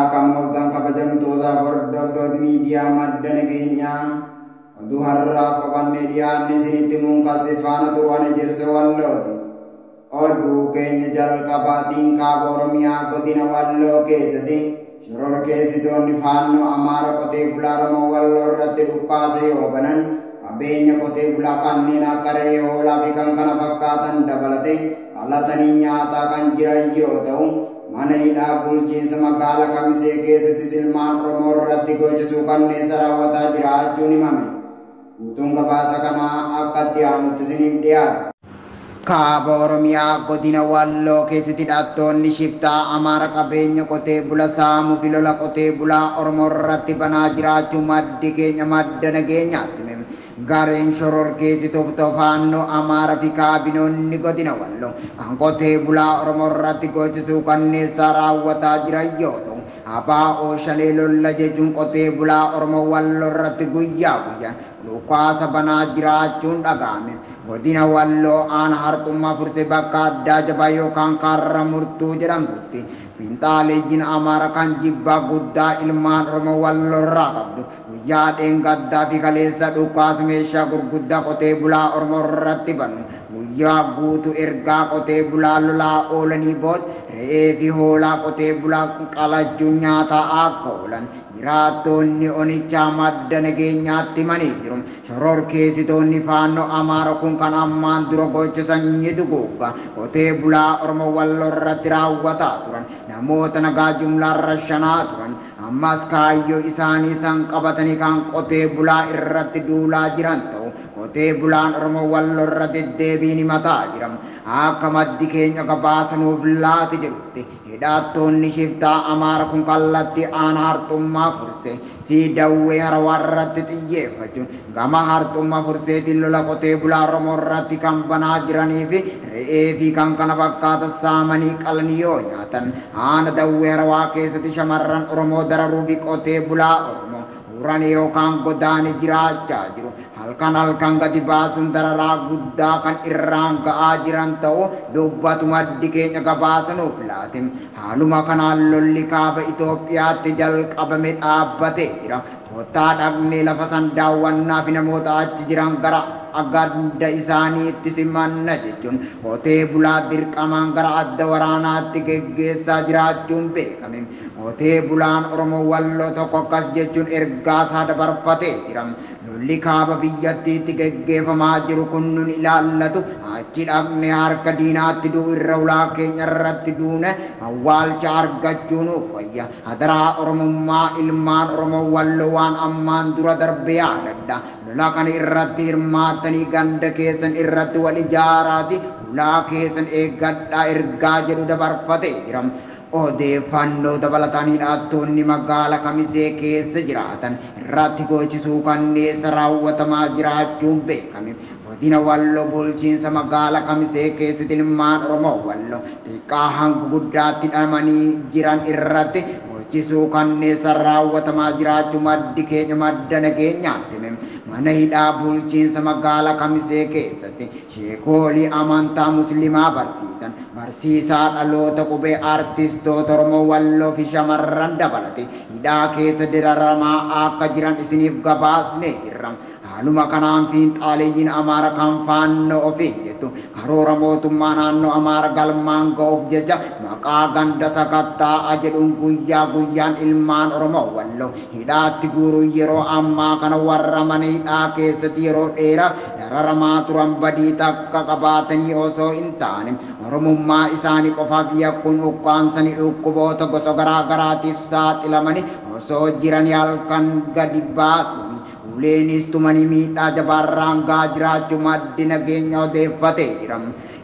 Akamoltan kabajamtoota hordoftoota miidiyaa madda nageenyaa oduu har'aaf qabannee dhiyaanne isinitti muunqassi faana turan jirse wallooti. Oduu keenya jalqabaatiin kaaba Oromiyaa godina Walloo keessatti shororkeessitoonni faannoo Amaara qotee bulaa Oromoo Walloo irratti dhukaase yoo banan qabeenya qotee bulaa kanneen akka re'ee, hoolaa fi kan kana fakkaatan dabalate qalatanii nyaataa kan jiran yoo ta'u, mana hidhaa bulchiinsa magaalaa Kamisee keessatti ilmaan Oromoo irratti gochisuu kanneessa raawwataa jiraachuun himame. Guutuun gabaasa kanaa akka itti aanutti isiniif dhiyaata. Kaaba Oromiyaa godina Walloo keessatti hidhattoonni shiftaa Amaara qabeenya qotee bulaa saamuu fi lola qotee bulaa Oromoo irratti banaa jiraachuu maddi keenya madda nageenyaatti hime. Gareen shororkeessitoota faannoo Amaara fi kaabinoonni godina Walloo kan qotee bulaa Oromoo irratti gochisuu kanneessa raawwataa jiran yoo ta'u, ABO Shalee lolla jechuun qotee bulaa Oromoo Walloo irratti guyyaa guyyaan dhukaasa banaa jiraachuun dhaga'ame. Godina Walloo aan harxummaa fursee bakka addaa jabaa yookaan karra murtuu jedhamtutti finxaaleeyyiin Amaara kan jibbaa guddaa ilmaan Oromoo Walloo irraa qabdu guyyaa dheengaddaa fi kaleessa dhukaasa meeshaa gurguddaa qotee bulaa Oromoo irratti banuun guyyaa guutuu ergaa qotee bulaa lolaa oolanii booda re'ee fi hoolaa qotee bulaa qalachuun nyaataa akka oolan jiraattonni onichaa madda nageenyaatti himanii jiru. Shororkeessitoonni faannoo Amaara kun kan ammaan dura gocha sanyii duguuggaa qotee bulaa Oromoo Walloo irratti raawwataa turan namoota nagaa jumlaan rashanaa turan ammas kaayyoo isaanii san qabatanii kan qotee bulaa irratti duulaa jiran ta'u qotee bulaan Oromoo Walloo irra deddeebiin himataa jiran akka maddi keenya gabaasanuuf laati jedhutti hidhattoonni shiftaa Amaara kun kallattii aan harxummaa fursee fi dawwee harawaa irratti xiyyeeffachuun gama harxummaa furseetiin lola qotee bulaa Oromoo irratti kan banaa jiranii fi re'ee fi kan kana fakkaata saamanii qalanii yoo nyaatan aana dawwee harawaa keessatti shamarran Oromoo dararuu fi qotee bulaa Oromoo uranii yookaan godaanii jiraachaa jiru. Halkan gadi baasuun dararaa guddaa kan irraan ga'aa jiran ta'uu dubbatu maddi keenya gabaasanuuf laate. Haaluma kanaan lolli kaaba Itoophiyaatti jalqabame dhaabbatee jira. Kottaa dhaqnee lafa san daawwannaa fi namoota achi jiran gara aganda isaaniitti simanna jechuun qotee bulaa dirqamaan gara adda waraanaatti geggeessaa jiraachuun beekame. Qotee bulaan Oromoo Walloo tokko akkas jechuun ergaasaa dabarfatee jira. Lolli kaaba biyyattiitti geggeeffamaa jiru kun nun ilaallatu achi dhaqne harka diinaatti du'u irra ulaa keenya irratti duune awwaalcha argachuu nuuf wayya. Hadaraa Oromummaa ilmaan Oromoo Walloo waan ammaan dura darbee yaadadha. Lola kana irratti hirmaattanii ganda keessan irratti wal ijaaraati ulaa keessan eeggadhaa ergaa jedhu dabarfatee jira. Odeeffannoo dabalataan hidhattoonni magaalaa Kamisee keessa jiraatan irratti gochisuu kanneessa raawwatamaa jiraachuun beekame. Godina Walloo bulchiinsa magaalaa Kamisee keessatti ilmaan Oromoo Walloo xiqqaa hanga guddaatti hidhamanii jiran irratti gochisuu kanneessa raawwatamaa jiraachuu maddi keenya madda nageenyaatti hime. Mana hidhaa bulchiinsa magaalaa Kamisee keessatti sheekoolii amantaa musliimaa barsiisan barsiisaa dhaloota qubee artistoota Oromoo Walloo fi shamarran dabalate hidhaa keessa diraramaa akka jiran isiniif gabaasnee jirra. Haaluma kanaan fiinxaaleeyyiin Amaara kan faannoo ofiin jettu karoora mootummaa naannoo Amaara galmaan ga'uuf jecha maqaa ganda sakatta'aa jedhuun guyyaa guyyaan ilmaan Oromoo Walloo hidhaatti guuruu yeroo ammaa kana warra mana hidhaa keessatti yeroo dheeraa dararamaa turan badii takka qabaatanii osoo hin taane Oromummaa isaanii qofaaf yakkuun ukkaamsanii dhukkuboota gosa garaa garaatiif saaxilamanii osoo jiranii halkan gadi baasuun uleenis tumanii miidhaa jabaarraan gaa jiraachuu maddi nageenya odeeffatee jira.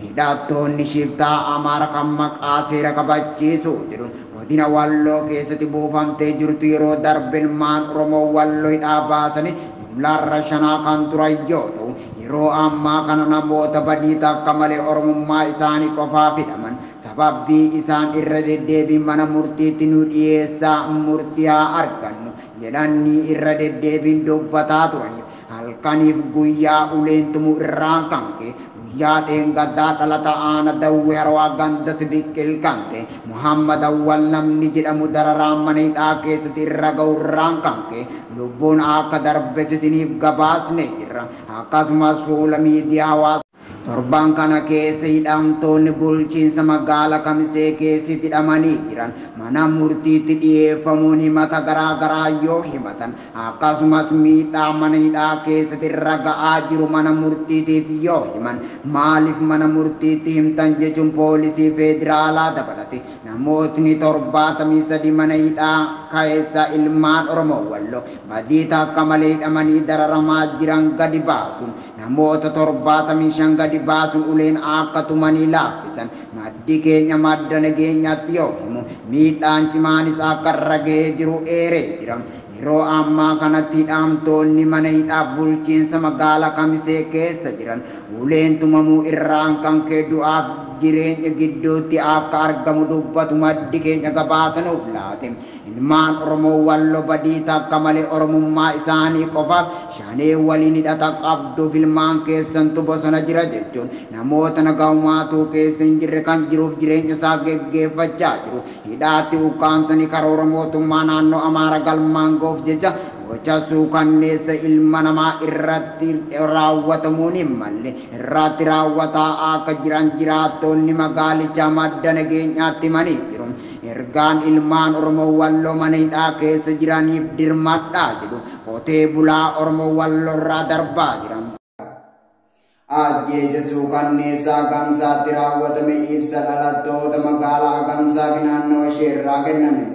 Hidhattoonni shiftaa Amaara kan maqaa seera kabachiisuu jedhu godina Walloo keessatti buufamtee jirtu yeroo darbe ilmaan Oromoo Walloo hidhaa baasanii jumlaan rashanaa kan turan yoo ta'u, yeroo ammaa kana namoota badii takka malee Oromummaa isaanii qofaaf hidhaman sababbii isaan irra deddeebiin mana murtiitti nu dhiyeessaa murtii haa argannu jedhanii irra deddeebiin dubbataa turaniif halkaniif guyyaa uleentumuu irraan kan ka'e guyyaa dheengaddaa dhalata aana dawwee harawaa ganda sibiqil kan ta'e Muhammad awwal namni jedhamu dararaan mana hidhaa keessatti irra ga'urraan kan ka'e lubbuun akka darbe isiniif gabaasne jirra. Akkasumas fuula miidiyaa hawaasaa torban kana keessa hidhamtoonni bulchiinsa magaalaa Kamisee keessatti hidhamanii jiran mana murtiitti dhiyeeffamuun himata garaa yoo himatan akkasumas miidhaa mana hidhaa keessatti irra ga'aa jiru mana murtiitiif yoo himan maaliif mana murtiitti himtan jechuun poolisii federaalaa dabalate namootni 73 mana hidhaa keessa ilmaan Oromoo Walloo badii takka malee hidhamanii dararamaa jiran gadi baasuun namoota 75 gadi baasuun uleen akka tumanii laaffisan maddi keenya madda nageenyaatti yoo himu miidhaan cimaanis akka irra ga'ee jiru eeree jira. Yeroo ammaa kanatti hidhamtoonni mana hidhaa bulchiinsa magaalaa Kamisee keessa jiran uleen tumamuu irraan kan ka'e du'aaf jireenya gidduutti akka argamu dubbatu maddi keenya gabaasanuuf laate. Ilmaan Oromoo Walloo badii takka malee Oromummaa isaanii qofaaf shanee waliin hidhata qabduuf ilmaan keessantu bosona jira jechuun namoota nagahummaatu keessa hin jirre kan jiruuf jireenya isaa geggeeffachaa jiru. Hidhaatti ukkaamsanii karoora mootummaa naannoo Amaaraa galmaan ga'uuf jecha gocha suukanneessa ilma namaa irratti raawwatamuun hin malle irratti raawwataa akka jiran jiraattonni magaalichaa madda nageenyaatti himanii jiru. Ergaan ilmaan Oromoo Walloo mana hidhaa keessa jiraniif dirmadhaa jedhu qotee bulaa Oromoo Walloo irraa darbaa jiran. Ajjeecha suukanneessaa Gamsaatti raawwatame ibsa dhalattoota magaalaa Gamsaa fi naannoo ishee irraa kenname.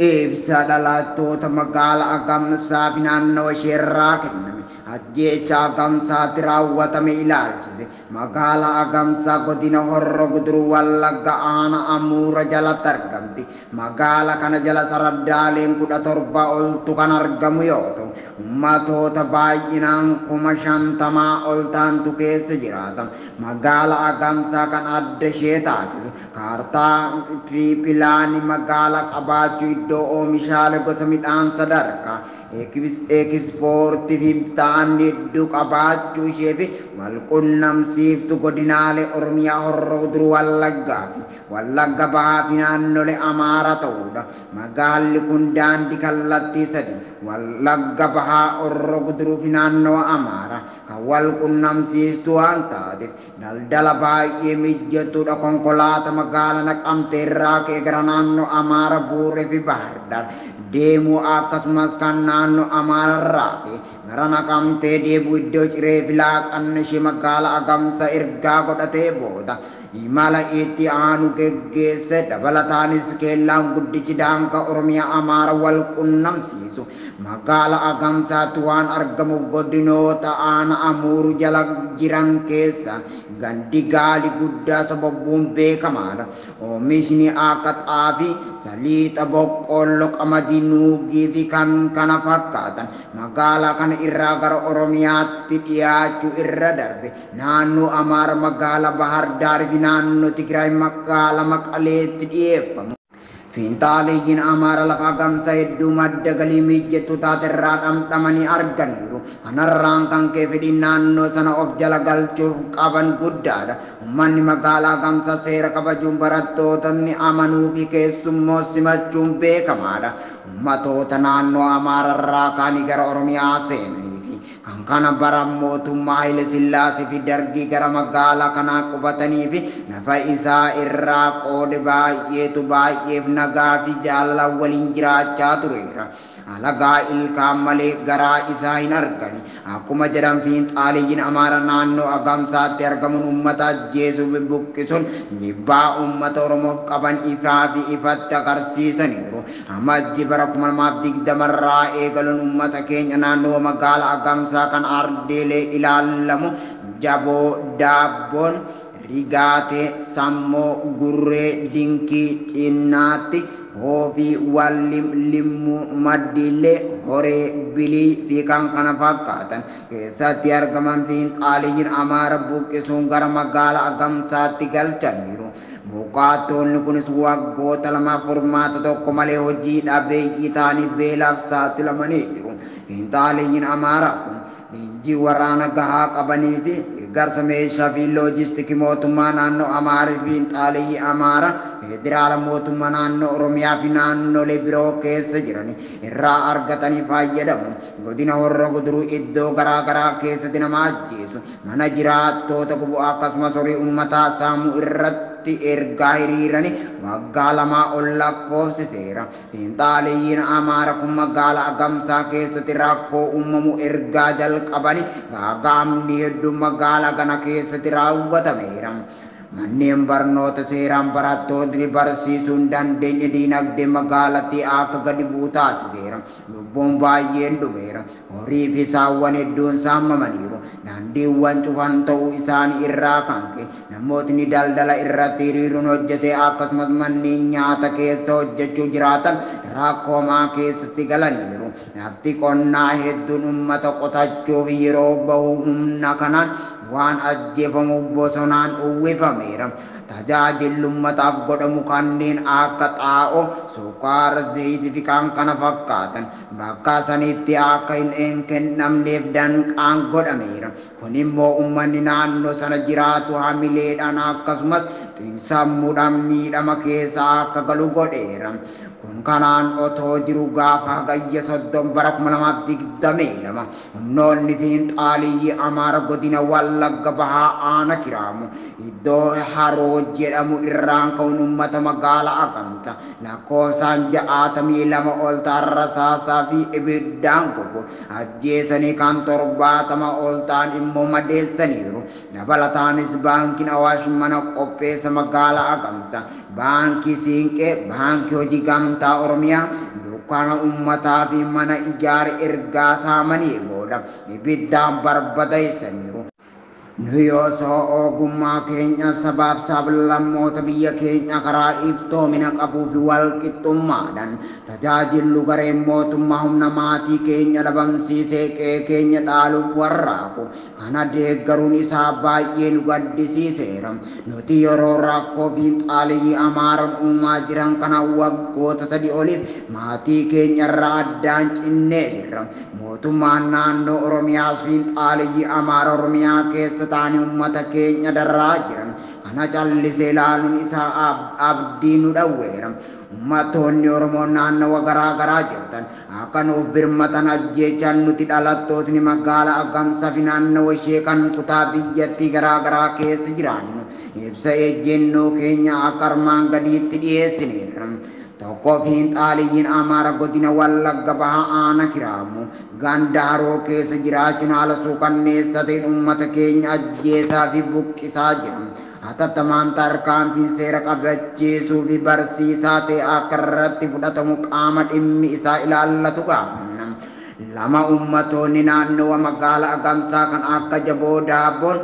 Ibsa dhalattoota magaalaa Gamsaa fi naannoo ishee irraa kenname. Ajjeecha Gamsaatti raawwatame ilaalchise. Magaalaa Gamsaa godina Horroo Guduruu Wallagga aanaa Amuura jalatti argamti. Magaalaa kana jala saraddaaleen 17 oltu kan argamu yoo ta'u ummatoota baay'inaan 50,000 ol taantu keessa jiraatan. Magaalaa Gamsaa kan adda ishee taasisu kaartaa fi pilaanii magaalaa qabaachuu iddoo oomishaalee gosa midhaan sadarkaa ekispoortiif ta'an hedduu qabaachuu ishee fi walqunnamsiiftu godinaalee Oromiyaa Horroo Guduruu Wallaggaa fi Wallagga Bahaa fi naannolee Amaaraa ta'udha. Magaalli kun daandii kallattii 3 Wallagga Bahaa Horroo Guduruu fi naannoo Amaaraa kan walqunnamsiistu waan taateef daldala baay'ee mijattuudha. Konkolaataa magaalaa Naqamtee irraa ka'ee gara naannoo Amaaraa Buuree fi Bahar Daar deemuu akkasumas kan naannoo Amaaraa irraa fi gara Naqamtee deebi'u iddoo ciree fi laaqanna ishee magaalaa Gamsaa ergaa godhatee booda imala itti aanu geggeesse. Dabalataanis keellaan guddichi daangaa Oromiyaa Amaaraa wal qunnamsiisu magaalaa Gamsaatti waan argamuuf godinoota aanaa Amuuru jala jiran keessa gandi gaalii guddaa sababuun beekamaadha. Oomishni akka xaafii, saliixa, boqqolloo, qamadii, nuugii fi kan kana fakkaatan magaalaa kana irraa gara Oromiyaatti dhiyaachuu irra darbe naannoo Amaaraa magaalaa Bahar Daar fi naannoo Tigraay magaalaa Maqaleetti dhiyeeffamu. Fiinxaaleeyyiin Amaaraa lafa Gamsaa hedduu madda galii mijattuu taate irraa dhamdhamanii arganiiru. Kanarraan kan ka'e fedhiin naannoo sana of jala galchuuf qaban guddaadha. Uummanni magaalaa Gamsaa seera kabajuun barattootni amanuu fi keessummoo simachuun beekamaadha. Uummatoota naannoo Amaaraa irraa kaanii gara Oromiyaa seenanii kan kana bara mootummaa Haile Sillaasee fi Dargii gara magaalaa kanaa qubatanii fi lafa isaa irraa qoode baay'eef nagaa fi jaalala waliin jiraachaa tureera. Alagaa ilkaan malee garaa isaa hin argani. Akkuma jedhan fiinxaaleeyyiin Amaaraa naannoo Gamsaatti argamuun uummata ajjeesuu fi buqqisuun jibbaa uummata Oromoof qaban ifaa fi ifatti agarsiisaniiru. Amajji bara 2020 irraa eegaluun uummata keenya naannoo magaalaa Gamsaa kan ardeelee ilaalamu Jaboo, Daabboon, Rigaatee, Sammoo, Gurree, Dinkii, Cinnaatti, Hoofii, Wallimuu, Maddiilee, Horee, Bilii fi kan kana fakkaatan keessatti argaman fiinxaaleeyyiin Amaaraa buqqisuun gara magaalaa Gamsaatti galchaniiru. Buqqaatonni kunis waggoota 2 furmaata tokko malee hojii dhabeeyyii ta'anii beelaaf saaxilamanii jiru. Fiinxaaleeyyiin Amaaraa kun leenjii waraana gahaa qabanii fi deeggarsa meeshaa fi loojistikii mootummaa naannoo Amaaraa fi Xaaliyyi Amaaraa federaala mootummaa naannoo Oromiyaa fi naannolee biroo keessa jiran irraa argatanii fayyadamu. Godina Horroo Guduruu iddoo garaa garaa keessatti nama ajjeesu, mana jiraattoota gubuu akkasumas horii uummataa saamuu irratti ergaa hiriiranii waggaa lamaa ol lakkoofsiseera. Xiinxaliyyiin Amaaraa kun magaalaa Agamsaa keessatti rakkoo uumamu ergaa jalqabanii gaaga'amni hedduun magaalaa kana keessatti raawwatameera. Manneen barnoota seeraan barattoonni barsiisuu hin dandeenye diinagdee magaalattii akka gadi bu'u taasiseera. Lubbuun baay'een dhumeera. Horii fi saawwan hedduun saamamaniiru. Daandiiwwan cufan ta'uu isaanii irraa kan ka'e namootni daldala irratti hiriiruun hojjetee akkasumas manneen nyaata keessa hojjechuu jiraatan rakkoomaa keessatti galaniiru. Lafti qonnaa hedduun uummata qotachuuf yeroo bahu humna kanaan waan ajjeefamuuf bosonaan uwwifameera. Tajaajilli uummataaf godhamu kanneen akka xaa'oo, sukkaara, zayitii fi kan kana fakkaatan bakka sanitti akka hin kennamneef danqaan godhameera. Kun immoo uummanni naannoo sana jiraatu hamileedhaan akkasumas xiinsammuudhaan miidhama keessa akka galu godheera. Kun kanaan otoo jiru gaafa Hagayya 30 bara 2022 humnoonni Xiinxaliyyi Amaaraa godina Wallagga Bahaa Aanaa Kiraamu iddoo Haroo jedhamu irraan ka'uun uummata magaalaa Agamsaa lakkoofsaan 62 ol ta'an rasaasaa fi ibiddaan gubu ajjeesanii kan 70 ol ta'an immoo madeessaniiru. Dabalataanis baankiin Awaash mana qopheessa magaalaa Agamsaa, baankii Siinqee, baankii hojii gamtaa Oromiyaa dukkaana uummataa fi mana ijaare ergaa saamanii booda ibiddaan barbadeessaniiru. Nuyoosoo ogummaa keenya sabaaf sablammoota biyya keenya karaa iftoomina qabuu fi walqixxummaadhaan tajaajillu gareen mootummaa humna maatii keenya dhabamsiisee qe'ee keenya dhaaluuf warraaqu. Kana deeggaruun isaa baay'ee nu gaddisiiseera. Nuti yeroo rakkoo Xiinxaliyyi Amaaraan uumaa jiran kana waggoota 3 oliif maatii keenya irraa addaan cinnee jirra. Mootummaan naannoo Oromiyaa Xiinxaliyyi Amaaraa Oromiyaa keessa ta'anii uummata keenya darraa jiran kana callisee ilaaluun isaa abdii nu dhawweera. Uummattoonni Oromoo naannoo garaa garaa jirtan akka nuuf birmatan ajjeechaan nuti dhalattootni magaalaa Agamsaa fi naannoo ishee kan kutaa biyyattii garaa garaa keessa jiraannu ibsa ejjennoo keenya akka armaan gadiitti dhiyeessineerra. Tokko Xiinxaliyyiin Amaaraa godina Wallagga Bahaa Aanaa Kiraamu ganda Haroo keessa jiraachuun haala suukanneessaa ta'een uummata keenya ajjeesaa fi buqqisaa jira. Hatattamaan tarkaanfiin seera qabachiisuu fi barsiisaa ta'e akka irratti fudhatamu qaama dhimmi isaa ilaallatu gaafanna. Lama uummattoonni naannoo magaalaa Agamsaa kan akka Jaboo Daabboon,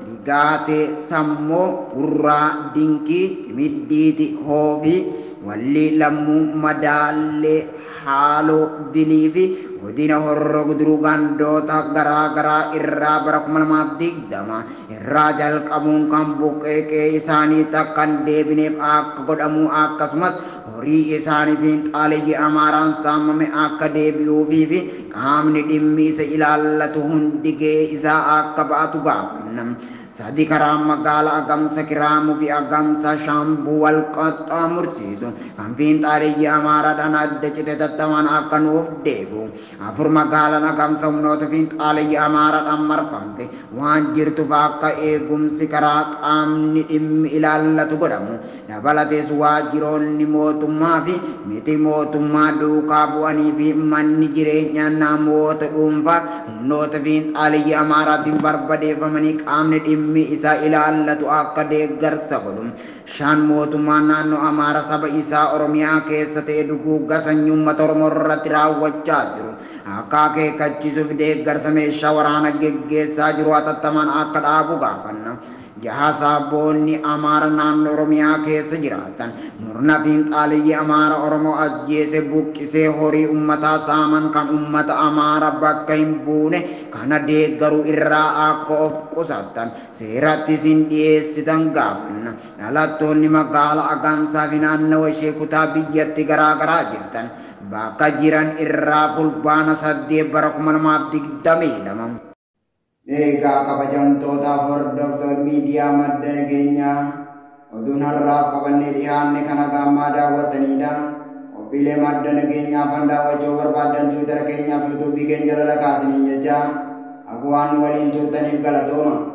Rigaatee Sammoo, Gurraa Dinkii, Timiddiiti Hoofi, Wallii Lammuu Madaallee Haaloo Dilii fi godina Horroo Guduruu gandoota garaa garaa irraa bara 2020 irraa jalqabuun kan buqqee isaanii takkan deebineef akka godhamu akkasumas horii isaanii Xiinxaliyyi Amaaraan saamame akka deebi'uufii fi qaamni dhimmi isa ilaallatu hundi gahee isaa akka ba'atu gaafanna. Sadi karaa magaalaa Agamsaa Kiraamuu fi Agamsaa Shaambuu wal qaxxaamursiisu kan Xiinxaliyyi Amaaraadhaan adda cite tattamaan akka nuuf deebi'u. Afur magaalaan Agamsaa humnoota Xiinxaliyyi Amaaraadhaan marfamte waan jirtuuf akka eegumsi karaa qaamni dhimmi ilaallatu godhamu. Dabalatees waajjiroonni mootummaa fi miti mootummaa duukaa bu'anii fi manni jireenyaa namoota dhuunfaa humnoota Xiinxaliyyi Amaaraatiin barbadeeffamanii qaamni dhimmi isaa ilaallatu akka deeggarsa godhu. 5 mootummaan naannoo Amaaraa saba isaa Oromiyaa keessa ta'e duguuggaa sanyii uummata Oromoo irratti raawwachaa jiru akka akeekkachiisuuf deeggarsa meeshaa waraanaa geggeessaa jiru hatattamaan akka dhaabu gaafanna. Saboonni Amaaraa naannoo Oromiyaa keessa jiraatan murna Xiinxaliyyi Amaaraa Oromoo ajjeese buqqisee horii uummataa saaman kan uummata Amaaraa bakka hin buune kana deeggaruu irraa akka of qusatan seeratti isin dhiyeessitan gaafanna. Dhalattoonni magaalaa Agamsaa fi naannoo ishee kutaa biyyatti garaa garaa jirtan bakka jiran irraa fulbaana 8 bara 2022 Egaa kabajamtootaaf hordoftoota miidiyaa madda nageenyaa oduun har'aaf qabannee dhiyaanne kana gammaa daawwattanidha. Qophiilee madda nageenyaa fan daawwachuu barbaadan Tiwiitara keenyaa fi yuutuubii keenya jala kaasanii jecha akka waan waliin turtaniif galatooma.